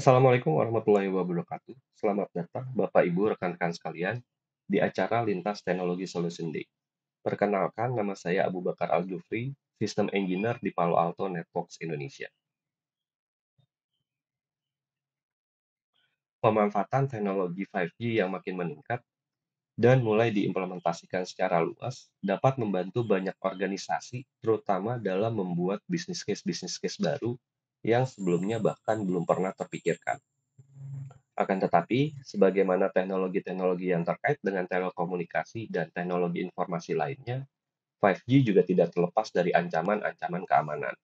Assalamualaikum warahmatullahi wabarakatuh. Selamat datang Bapak Ibu rekan-rekan sekalian di acara Lintas Teknologi Solution Day. Perkenalkan, nama saya Abu Bakar Al-Jufri, System Engineer di Palo Alto Networks Indonesia. Pemanfaatan teknologi 5G yang makin meningkat dan mulai diimplementasikan secara luas dapat membantu banyak organisasi, terutama dalam membuat bisnis case baru yang sebelumnya bahkan belum pernah terpikirkan. Akan tetapi, sebagaimana teknologi-teknologi yang terkait dengan telekomunikasi dan teknologi informasi lainnya, 5G juga tidak terlepas dari ancaman-ancaman keamanan.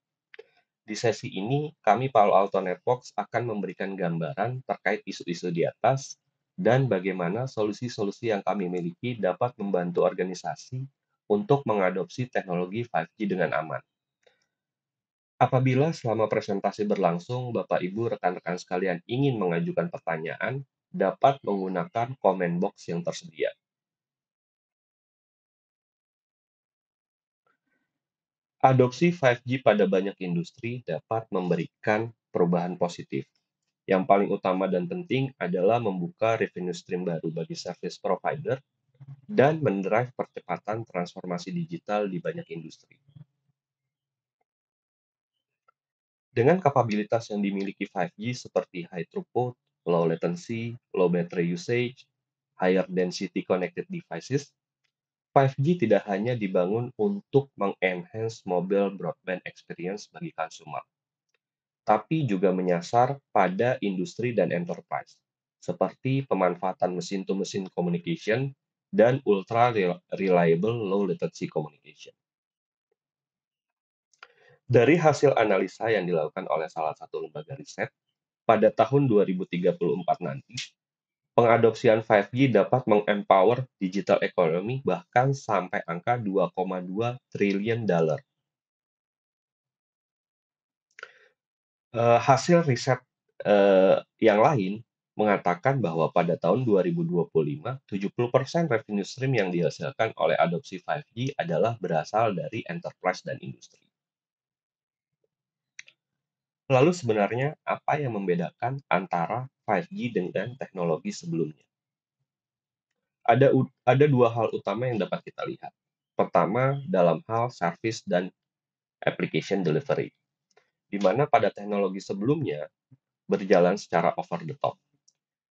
Di sesi ini, kami Palo Alto Networks akan memberikan gambaran terkait isu-isu di atas dan bagaimana solusi-solusi yang kami miliki dapat membantu organisasi untuk mengadopsi teknologi 5G dengan aman. Apabila selama presentasi berlangsung, Bapak Ibu rekan-rekan sekalian ingin mengajukan pertanyaan, dapat menggunakan comment box yang tersedia. Adopsi 5G pada banyak industri dapat memberikan perubahan positif. Yang paling utama dan penting adalah membuka revenue stream baru bagi service provider dan mendrive percepatan transformasi digital di banyak industri. Dengan kapabilitas yang dimiliki 5G seperti high throughput, low latency, low battery usage, higher density connected devices, 5G tidak hanya dibangun untuk meng-enhance mobile broadband experience bagi consumer, tapi juga menyasar pada industri dan enterprise, seperti pemanfaatan mesin-to-mesin communication dan ultra reliable low latency communication. Dari hasil analisa yang dilakukan oleh salah satu lembaga riset, pada tahun 2034 nanti, pengadopsian 5G dapat meng-empower digital economy bahkan sampai angka 2,2 triliun dolar. Hasil riset yang lain mengatakan bahwa pada tahun 2025, 70% revenue stream yang dihasilkan oleh adopsi 5G adalah berasal dari enterprise dan industri. Lalu sebenarnya apa yang membedakan antara 5G dengan teknologi sebelumnya? Ada dua hal utama yang dapat kita lihat. Pertama, dalam hal service dan application delivery, di mana pada teknologi sebelumnya berjalan secara over the top.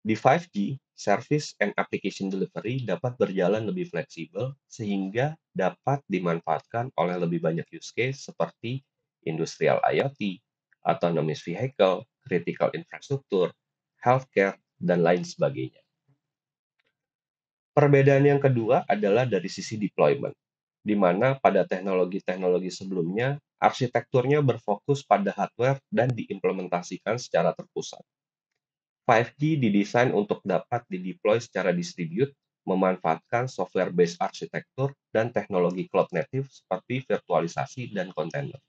Di 5G, service and application delivery dapat berjalan lebih fleksibel sehingga dapat dimanfaatkan oleh lebih banyak use case seperti industrial IoT, autonomous vehicle, critical infrastructure, healthcare, dan lain sebagainya. Perbedaan yang kedua adalah dari sisi deployment, di mana pada teknologi-teknologi sebelumnya, arsitekturnya berfokus pada hardware dan diimplementasikan secara terpusat. 5G didesain untuk dapat dideploy secara distribute, memanfaatkan software-based arsitektur dan teknologi cloud native seperti virtualisasi dan kontainer.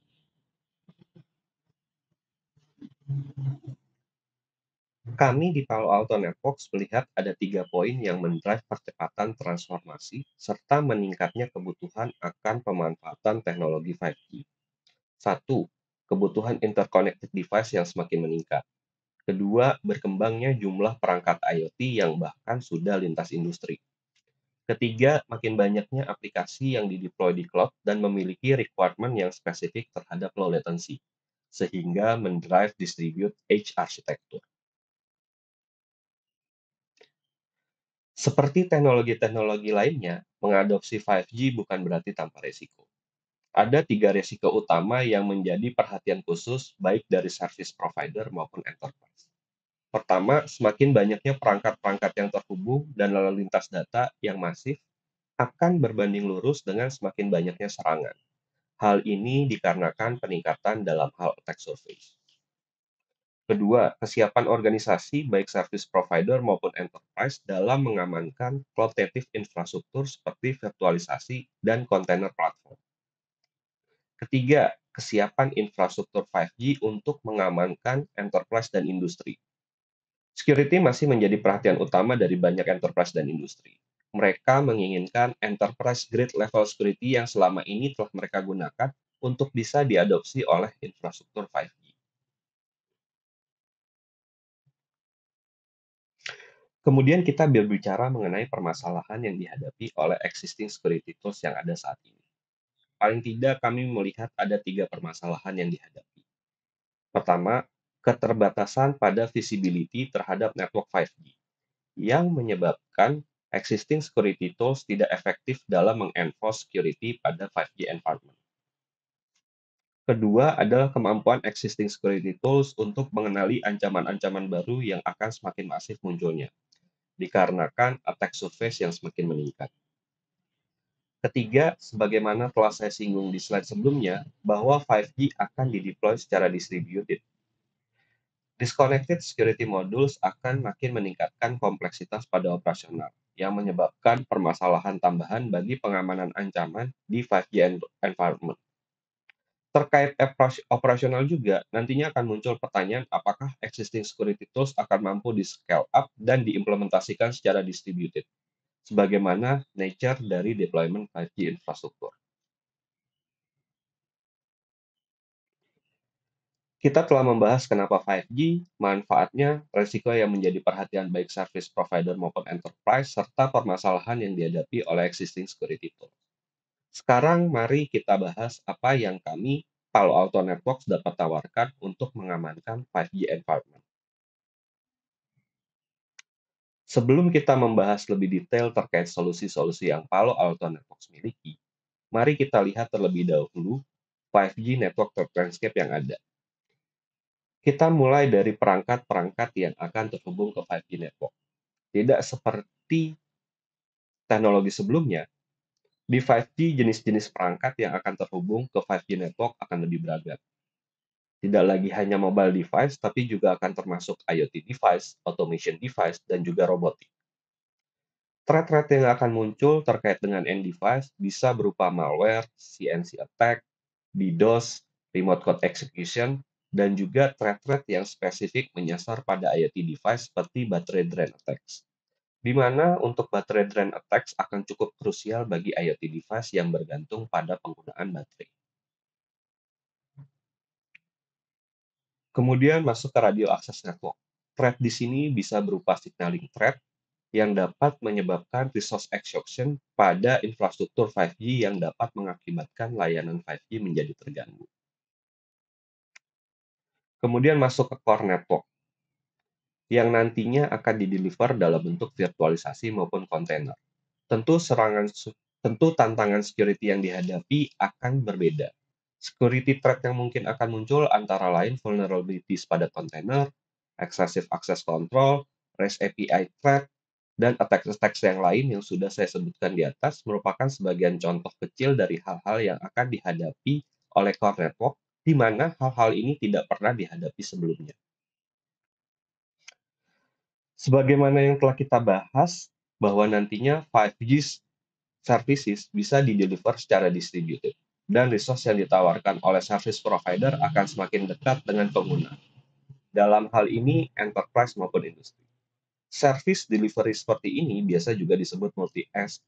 Kami di Palo Alto Networks melihat ada 3 poin yang mendrive percepatan transformasi serta meningkatnya kebutuhan akan pemanfaatan teknologi 5G. 1. Kebutuhan interconnected device yang semakin meningkat. Kedua, berkembangnya jumlah perangkat IoT yang bahkan sudah lintas industri. Ketiga, makin banyaknya aplikasi yang dideploy di cloud dan memiliki requirement yang spesifik terhadap low latency, sehingga mendrive distribute edge architecture. Seperti teknologi-teknologi lainnya, mengadopsi 5G bukan berarti tanpa resiko. Ada 3 resiko utama yang menjadi perhatian khusus baik dari service provider maupun enterprise. Pertama, semakin banyaknya perangkat-perangkat yang terhubung dan lalu lintas data yang masif akan berbanding lurus dengan semakin banyaknya serangan. Hal ini dikarenakan peningkatan dalam hal attack surface. Kedua, kesiapan organisasi baik service provider maupun enterprise dalam mengamankan cloud native infrastruktur seperti virtualisasi dan container platform. Ketiga, kesiapan infrastruktur 5G untuk mengamankan enterprise dan industri. Security masih menjadi perhatian utama dari banyak enterprise dan industri. Mereka menginginkan enterprise-grade level security yang selama ini telah mereka gunakan untuk bisa diadopsi oleh infrastruktur 5G. Kemudian kita berbicara mengenai permasalahan yang dihadapi oleh existing security tools yang ada saat ini. Paling tidak kami melihat ada 3 permasalahan yang dihadapi. Pertama, keterbatasan pada visibility terhadap network 5G yang menyebabkan existing security tools tidak efektif dalam mengenforce security pada 5G environment. Kedua adalah kemampuan existing security tools untuk mengenali ancaman-ancaman baru yang akan semakin masif munculnya, dikarenakan attack surface yang semakin meningkat. Ketiga, sebagaimana telah saya singgung di slide sebelumnya, bahwa 5G akan dideploy secara distributed. Disconnected security modules akan makin meningkatkan kompleksitas pada operasional, yang menyebabkan permasalahan tambahan bagi pengamanan ancaman di 5G environment. Terkait operasional juga, nantinya akan muncul pertanyaan apakah existing security tools akan mampu di-scale up dan diimplementasikan secara distributed, sebagaimana nature dari deployment 5G infrastruktur. Kita telah membahas kenapa 5G, manfaatnya, resiko yang menjadi perhatian baik service provider maupun enterprise, serta permasalahan yang dihadapi oleh existing security tool. Sekarang mari kita bahas apa yang kami, Palo Alto Networks, dapat tawarkan untuk mengamankan 5G environment. Sebelum kita membahas lebih detail terkait solusi-solusi yang Palo Alto Networks miliki, mari kita lihat terlebih dahulu 5G network threat landscape yang ada. Kita mulai dari perangkat-perangkat yang akan terhubung ke 5G network. Tidak seperti teknologi sebelumnya, di 5G jenis-jenis perangkat yang akan terhubung ke 5G network akan lebih beragam. Tidak lagi hanya mobile device, tapi juga akan termasuk IoT device, automation device, dan juga robotik. Threat-threat yang akan muncul terkait dengan end device bisa berupa malware, CNC attack, DDoS, remote code execution, dan juga threat-threat yang spesifik menyasar pada IoT device seperti battery drain attacks. Di mana untuk battery drain attacks akan cukup krusial bagi IoT device yang bergantung pada penggunaan baterai. Kemudian masuk ke radio access network. Threat di sini bisa berupa signaling threat yang dapat menyebabkan resource exhaustion pada infrastruktur 5G yang dapat mengakibatkan layanan 5G menjadi terganggu. Kemudian masuk ke core network, yang nantinya akan dideliver dalam bentuk virtualisasi maupun kontainer. Tentu tantangan security yang dihadapi akan berbeda. Security threat yang mungkin akan muncul antara lain vulnerabilities pada kontainer, excessive access control, REST API threat, dan attacks yang lain yang sudah saya sebutkan di atas merupakan sebagian contoh kecil dari hal-hal yang akan dihadapi oleh core network, di mana hal-hal ini tidak pernah dihadapi sebelumnya. Sebagaimana yang telah kita bahas, bahwa nantinya 5G services bisa di-deliver secara distributed, dan resource yang ditawarkan oleh service provider akan semakin dekat dengan pengguna. Dalam hal ini, enterprise maupun industri. Service delivery seperti ini biasa juga disebut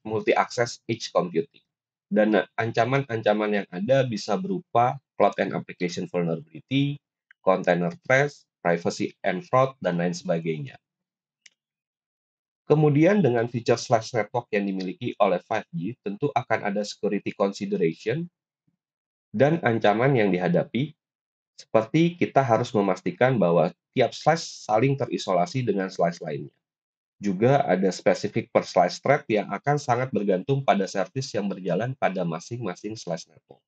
multi-access edge computing. Dan ancaman-ancaman yang ada bisa berupa cloud and application vulnerability, container threats, privacy and fraud, dan lain sebagainya. Kemudian dengan feature slash network yang dimiliki oleh 5G, tentu akan ada security consideration dan ancaman yang dihadapi, seperti kita harus memastikan bahwa tiap slice saling terisolasi dengan slice lainnya. Juga ada spesifik per slice thread yang akan sangat bergantung pada service yang berjalan pada masing-masing slice network.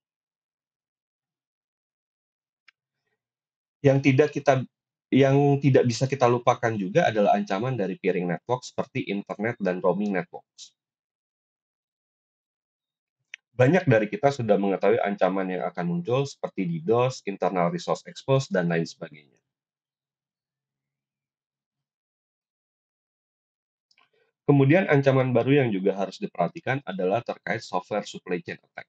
Yang tidak bisa kita lupakan juga adalah ancaman dari peering network seperti internet dan roaming networks. Banyak dari kita sudah mengetahui ancaman yang akan muncul seperti DDoS, internal resource expose, dan lain sebagainya. Kemudian ancaman baru yang juga harus diperhatikan adalah terkait software supply chain attack.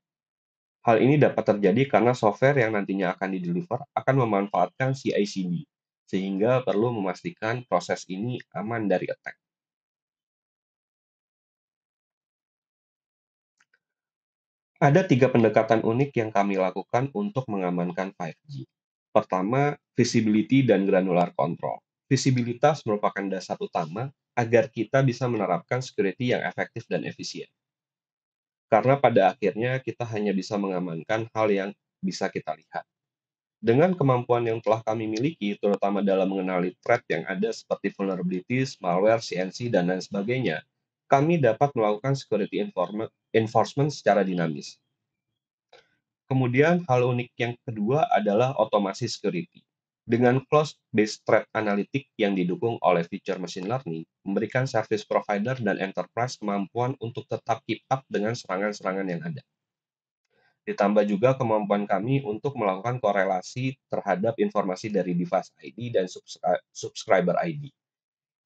Hal ini dapat terjadi karena software yang nantinya akan di-deliver akan memanfaatkan CI/CD, sehingga perlu memastikan proses ini aman dari attack. Ada 3 pendekatan unik yang kami lakukan untuk mengamankan 5G. Pertama, visibility dan granular control. Visibilitas merupakan dasar utama agar kita bisa menerapkan security yang efektif dan efisien. Karena pada akhirnya kita hanya bisa mengamankan hal yang bisa kita lihat. Dengan kemampuan yang telah kami miliki, terutama dalam mengenali threat yang ada seperti vulnerabilities, malware, CNC, dan lain sebagainya, kami dapat melakukan security enforcement secara dinamis. Kemudian hal unik yang kedua adalah otomasi security. Dengan cloud-based threat analytic yang didukung oleh feature machine learning, memberikan service provider dan enterprise kemampuan untuk tetap keep up dengan serangan-serangan yang ada. Ditambah juga kemampuan kami untuk melakukan korelasi terhadap informasi dari device ID dan subscriber ID.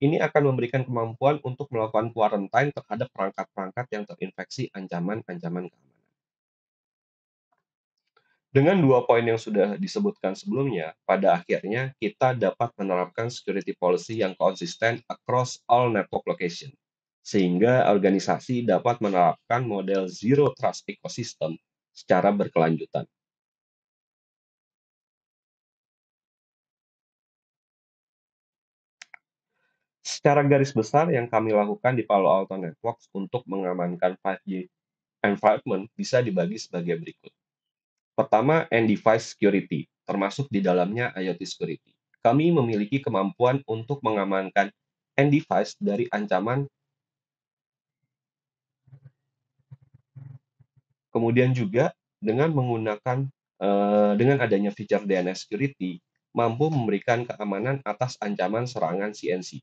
Ini akan memberikan kemampuan untuk melakukan quarantine terhadap perangkat-perangkat yang terinfeksi ancaman-ancaman keamanan. Dengan dua poin yang sudah disebutkan sebelumnya, pada akhirnya kita dapat menerapkan security policy yang konsisten across all network location, sehingga organisasi dapat menerapkan model zero trust ecosystem secara berkelanjutan. Secara garis besar yang kami lakukan di Palo Alto Networks untuk mengamankan 5G environment bisa dibagi sebagai berikut. Pertama, end device security, termasuk di dalamnya IoT security. Kami memiliki kemampuan untuk mengamankan end device dari ancaman, kemudian juga dengan menggunakan dengan adanya fitur DNS security, mampu memberikan keamanan atas ancaman serangan CNC.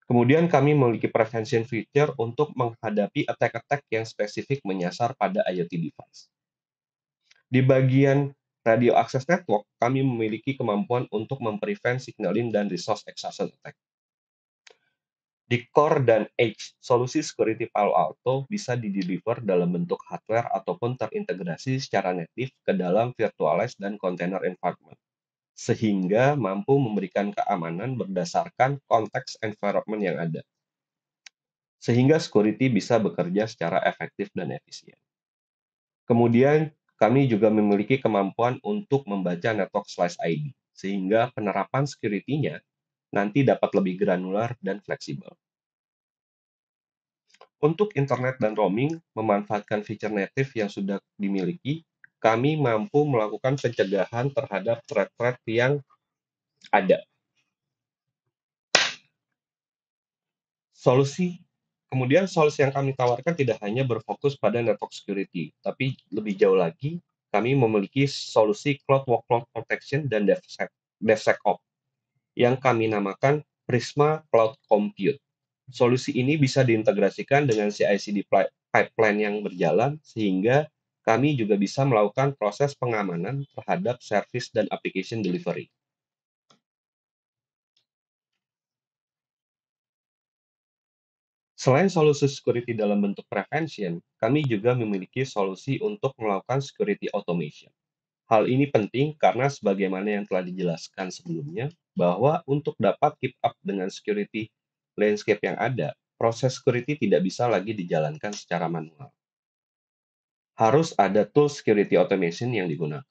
Kemudian kami memiliki prevention feature untuk menghadapi attack-attack yang spesifik menyasar pada IoT device. Di bagian radio access network, kami memiliki kemampuan untuk memprevent signaling dan resource exhaustion attack. Di core dan edge, solusi security Palo Alto bisa dideliver dalam bentuk hardware ataupun terintegrasi secara native ke dalam virtualized dan container environment, sehingga mampu memberikan keamanan berdasarkan konteks environment yang ada, sehingga security bisa bekerja secara efektif dan efisien. Kemudian, kami juga memiliki kemampuan untuk membaca network slice ID, sehingga penerapan security-nya nanti dapat lebih granular dan fleksibel. Untuk internet dan roaming, memanfaatkan fitur native yang sudah dimiliki, kami mampu melakukan pencegahan terhadap threat-threat yang ada. Solusi Kemudian solusi yang kami tawarkan tidak hanya berfokus pada network security, tapi lebih jauh lagi, kami memiliki solusi cloud workload protection dan DevSecOps yang kami namakan Prisma Cloud Compute. Solusi ini bisa diintegrasikan dengan CI/CD pipeline yang berjalan, sehingga kami juga bisa melakukan proses pengamanan terhadap service dan application delivery. Selain solusi security dalam bentuk prevention, kami juga memiliki solusi untuk melakukan security automation. Hal ini penting karena sebagaimana yang telah dijelaskan sebelumnya, bahwa untuk dapat keep up dengan security landscape yang ada, proses security tidak bisa lagi dijalankan secara manual. Harus ada tool security automation yang digunakan.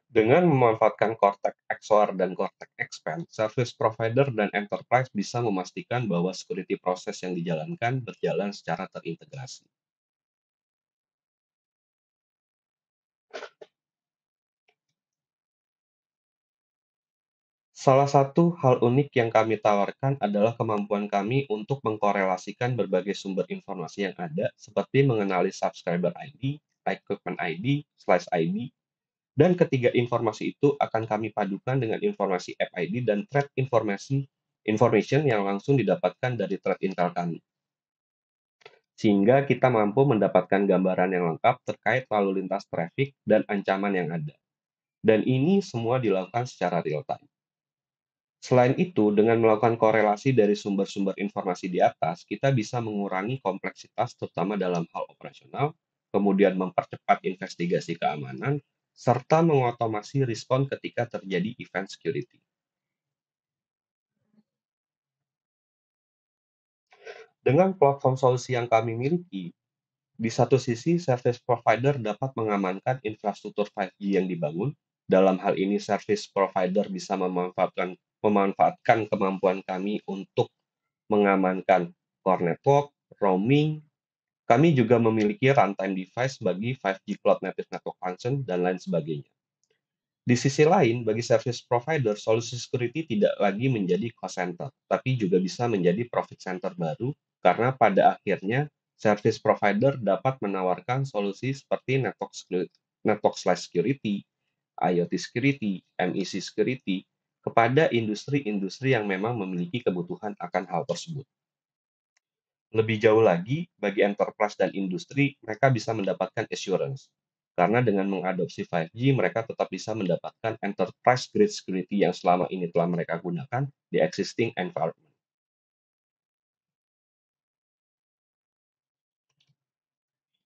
Dengan memanfaatkan Cortex XOR dan Cortex Expand, service provider dan enterprise bisa memastikan bahwa security proses yang dijalankan berjalan secara terintegrasi. Salah satu hal unik yang kami tawarkan adalah kemampuan kami untuk mengkorelasikan berbagai sumber informasi yang ada, seperti mengenali subscriber ID, equipment ID, slice ID, dan ketiga informasi itu akan kami padukan dengan informasi app ID dan threat information yang langsung didapatkan dari threat intel kami, sehingga kita mampu mendapatkan gambaran yang lengkap terkait lalu lintas traffic dan ancaman yang ada. Dan ini semua dilakukan secara real time. Selain itu, dengan melakukan korelasi dari sumber-sumber informasi di atas, kita bisa mengurangi kompleksitas terutama dalam hal operasional, kemudian mempercepat investigasi keamanan, serta mengotomasi respon ketika terjadi event security. Dengan platform solusi yang kami miliki, di satu sisi service provider dapat mengamankan infrastruktur 5G yang dibangun, Dalam hal ini service provider bisa memanfaatkan kemampuan kami untuk mengamankan core network, roaming. Kami juga memiliki runtime device bagi 5G Cloud Native Network Function, dan lain sebagainya. Di sisi lain, bagi service provider, solusi security tidak lagi menjadi cost center, tapi juga bisa menjadi profit center baru, karena pada akhirnya service provider dapat menawarkan solusi seperti network/security, IoT security, MEC security, kepada industri-industri yang memang memiliki kebutuhan akan hal tersebut. Lebih jauh lagi, bagi enterprise dan industri, mereka bisa mendapatkan assurance. Karena dengan mengadopsi 5G, mereka tetap bisa mendapatkan enterprise-grade security yang selama ini telah mereka gunakan di existing environment.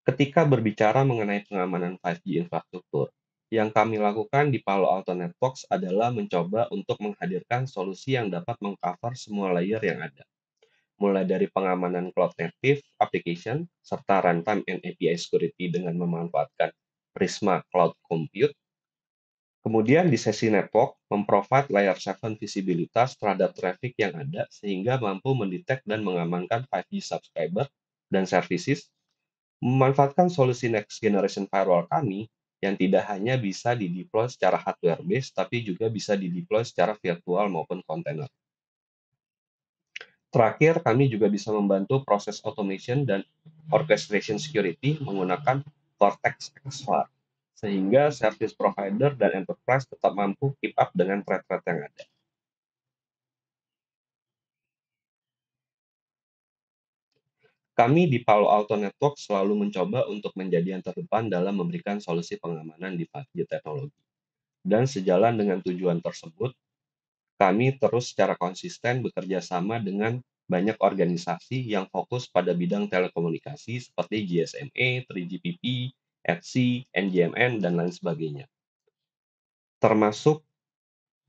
Ketika berbicara mengenai pengamanan 5G infrastruktur, yang kami lakukan di Palo Alto Networks adalah mencoba untuk menghadirkan solusi yang dapat mengcover semua layer yang ada, mulai dari pengamanan cloud native application serta runtime and API security dengan memanfaatkan Prisma Cloud Compute. Kemudian di sesi network, memprovide layer 7 visibilitas terhadap traffic yang ada sehingga mampu mendetek dan mengamankan 5G subscriber dan services, memanfaatkan solusi next generation firewall kami yang tidak hanya bisa dideploy secara hardware based tapi juga bisa dideploy secara virtual maupun kontainer. Terakhir, kami juga bisa membantu proses automation dan orchestration security menggunakan Cortex XDR, sehingga service provider dan enterprise tetap mampu keep up dengan threat-threat yang ada. Kami di Palo Alto Network selalu mencoba untuk menjadi yang terdepan dalam memberikan solusi pengamanan di 5G teknologi. Dan sejalan dengan tujuan tersebut, kami terus secara konsisten bekerja sama dengan banyak organisasi yang fokus pada bidang telekomunikasi seperti GSMA, 3GPP, ETSI, NGMN, dan lain sebagainya. Termasuk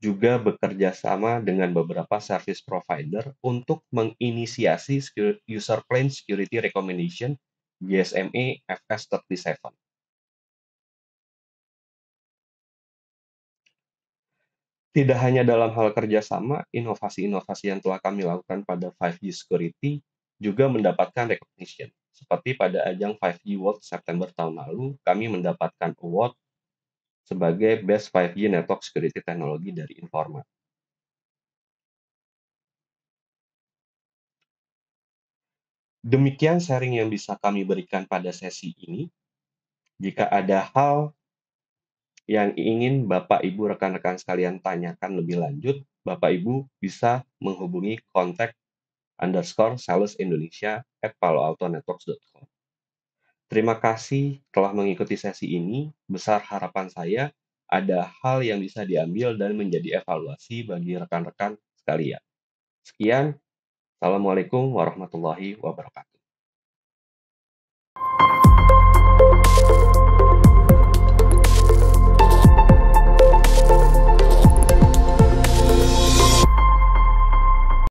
juga bekerja sama dengan beberapa service provider untuk menginisiasi user plane security recommendation GSMA FS37. Tidak hanya dalam hal kerjasama, inovasi-inovasi yang telah kami lakukan pada 5G security juga mendapatkan recognition. Seperti pada ajang 5G World September tahun lalu, kami mendapatkan award sebagai Best 5G Network Security Technology dari Informa. Demikian sharing yang bisa kami berikan pada sesi ini. Jika ada hal yang ingin Bapak Ibu rekan-rekan sekalian tanyakan lebih lanjut, Bapak Ibu bisa menghubungi contact_sales_indonesia@paloaltonetworks.com. Terima kasih telah mengikuti sesi ini. Besar harapan saya ada hal yang bisa diambil dan menjadi evaluasi bagi rekan-rekan sekalian. Sekian, Assalamualaikum warahmatullahi wabarakatuh.